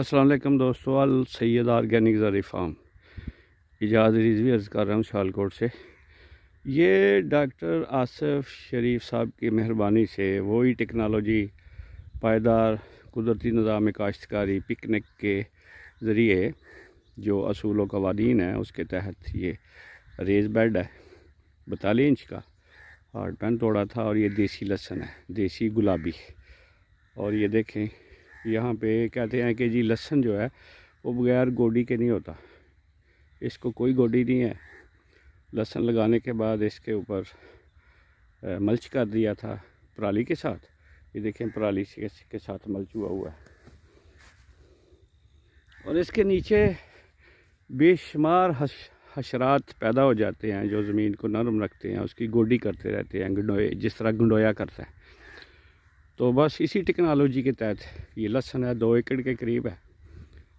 अस्सलाम वालेकुम दोस्तों, अल सैयद ऑर्गेनिक ज़री फार्म इजाज़ रिजवी अर्ज़ कर रहा हूँ शालकोट से। ये डॉक्टर आसिफ शरीफ साहब की मेहरबानी से वही टेक्नोलॉजी पायदार कुदरती निज़ाम काश्तकारी पिकनिक के ज़रिए जो असूल व कवानीन है उसके तहत ये रेज़ बेड है 42 इंच का, हार्ड पैन तोड़ा था। और ये देसी लहसुन है, देसी गुलाबी। और ये देखें यहाँ पे कहते हैं कि जी लहसुन जो है वो बगैर गोडी के नहीं होता, इसको कोई गोडी नहीं है। लहसुन लगाने के बाद इसके ऊपर मल्च कर दिया था पराली के साथ। ये देखें पराली के साथ मल्च हुआ है। और इसके नीचे बेशुमार हशरात पैदा हो जाते हैं जो ज़मीन को नरम रखते हैं, उसकी गोडी करते रहते हैं, गंडोए जिस तरह गंडोया करता है। तो बस इसी टेक्नोलॉजी के तहत ये लहसुन है 2 एकड़ के करीब है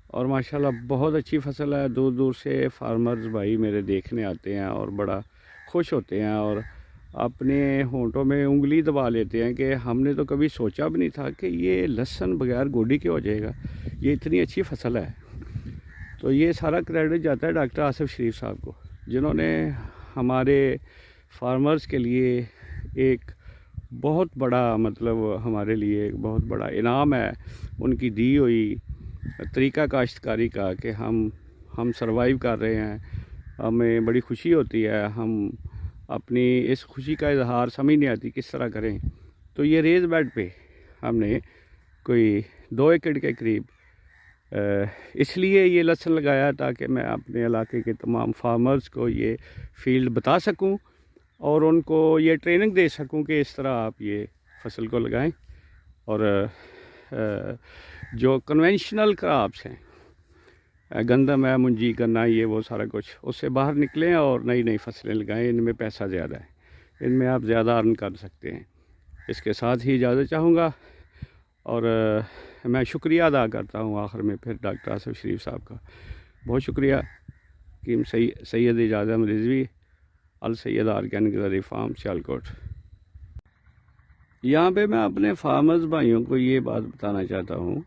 और माशाल्लाह बहुत अच्छी फसल है। दूर दूर से फार्मर्स भाई मेरे देखने आते हैं और बड़ा खुश होते हैं और अपने होंठों में उंगली दबा लेते हैं कि हमने तो कभी सोचा भी नहीं था कि ये लहसुन बगैर गोडी के हो जाएगा, ये इतनी अच्छी फसल है। तो ये सारा क्रेडिट जाता है डॉक्टर आसिफ शरीफ साहब को, जिन्होंने हमारे फार्मर्स के लिए एक बहुत बड़ा हमारे लिए एक बहुत बड़ा इनाम है उनकी दी हुई तरीका काश्तकारी का कि हम सरवाइव कर रहे हैं। हमें बड़ी खुशी होती है, हम अपनी इस खुशी का इजहार समझ नहीं आती किस तरह करें। तो ये रेज़ बेड पे हमने कोई 2 एकड़ के करीब इसलिए ये लहसुन लगाया ताकि मैं अपने इलाके के तमाम फार्मर्स को ये फील्ड बता सकूं और उनको ये ट्रेनिंग दे सकूं कि इस तरह आप ये फसल को लगाएं और जो कन्वेंशनल क्रॉप्स हैं, गंदम है, मुंजी, गन्ना, ये वो सारा कुछ, उससे बाहर निकलें और नई नई फसलें लगाएं। इनमें पैसा ज़्यादा है, इनमें आप ज़्यादा अर्न कर सकते हैं। इसके साथ ही इजाज़त चाहूँगा और मैं शुक्रिया अदा करता हूँ आखिर में फिर डॉक्टर आसिफ शरीफ साहब का बहुत शुक्रिया कि सैयद इजाज़त रिजवी अल सैयद ऑर्गेनिक ज़री फार्म सियालकोट। यहाँ पे मैं अपने फार्मर्स भाइयों को ये बात बताना चाहता हूँ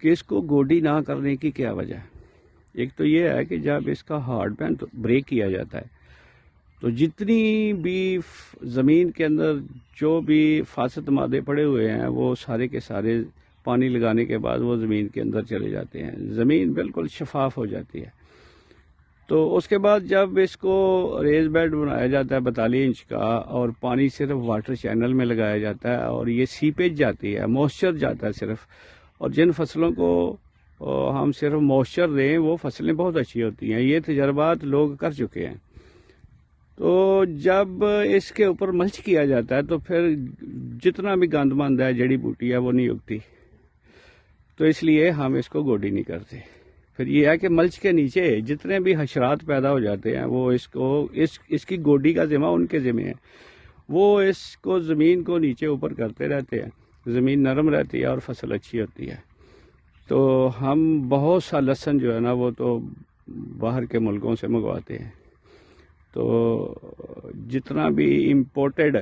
कि इसको गोडी ना करने की क्या वजह है। एक तो ये है कि जब इसका हार्ड पैन तो ब्रेक किया जाता है तो जितनी भी ज़मीन के अंदर जो भी फासद मादे पड़े हुए हैं वो सारे के सारे पानी लगाने के बाद वो ज़मीन के अंदर चले जाते हैं, ज़मीन बिल्कुल शफाफ हो जाती है। तो उसके बाद जब इसको रेज़ बेड बनाया जाता है 42 इंच का और पानी सिर्फ वाटर चैनल में लगाया जाता है और ये सीपेज जाती है, मॉइस्चर जाता है सिर्फ। और जिन फसलों को हम सिर्फ मॉइस्चर दें वो फसलें बहुत अच्छी होती हैं, ये तजर्बात लोग कर चुके हैं। तो जब इसके ऊपर मल्च किया जाता है तो फिर जितना भी गंदमंद है, जड़ी बूटी है, वो नहीं उगती। तो इसलिए हम इसको गोडी नहीं करते। फिर ये है कि मल्च के नीचे जितने भी हशरात पैदा हो जाते हैं वो इसकी गोडी का ज़िम्मा उनके ज़िम्मे है। वो इसको ज़मीन को नीचे ऊपर करते रहते हैं, ज़मीन नरम रहती है और फसल अच्छी होती है। तो हम बहुत सा लहसुन जो है ना वो तो बाहर के मुल्कों से मंगवाते हैं। तो जितना भी इम्पोर्टेड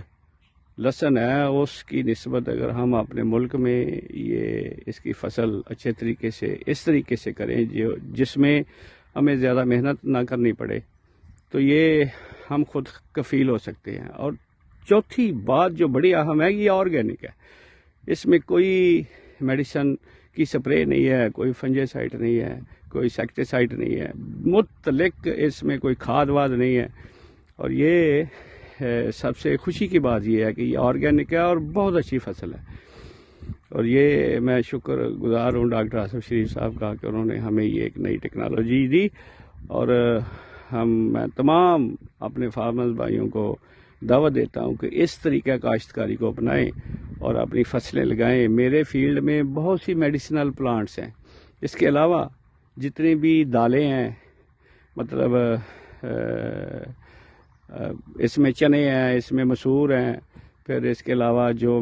लहसुन है उसकी निस्बत अगर हम अपने मुल्क में ये इसकी फसल अच्छे तरीके से इस तरीके से करें जिसमें हमें ज़्यादा मेहनत ना करनी पड़े तो ये हम खुद कफ़ील हो सकते हैं। और चौथी बात जो बड़ी अहम है, ये ऑर्गेनिक है, इसमें कोई मेडिसिन की स्प्रे नहीं है, कोई फंजीसाइड नहीं है, कोई सेक्टिसाइड नहीं है, मुतलक इसमें कोई खाद वाद नहीं है। और ये सबसे खुशी की बात ये है कि ये ऑर्गेनिक है और बहुत अच्छी फसल है। और ये मैं शुक्रगुजार हूँ डॉक्टर आसिफ शरीफ साहब का कि उन्होंने हमें ये एक नई टेक्नोलॉजी दी। और मैं तमाम अपने फार्मर्स भाइयों को दावत देता हूँ कि इस तरीक़ा काश्तकारी को अपनाएं और अपनी फसलें लगाएं। मेरे फील्ड में बहुत सी मेडिसिनल प्लांट्स हैं, इसके अलावा जितनी भी दालें हैं, इसमें चने हैं, इसमें मसूर हैं, फिर इसके अलावा जो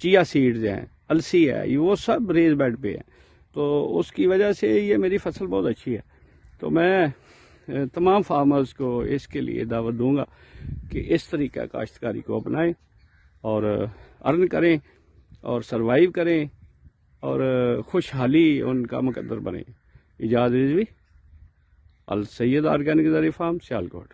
चिया सीड्स हैं, अलसी है, ये वो सब रेज़ बेड पे है। तो उसकी वजह से ये मेरी फसल बहुत अच्छी है। तो मैं तमाम फार्मर्स को इसके लिए दावत दूंगा कि इस तरीक़ा काश्तकारी को अपनाएं और अर्न करें और सरवाइव करें اور خوشحالی ان کا مقدر بنے۔ Ijazat Rizvi, Al Syed organic dairy farm, Sialkot.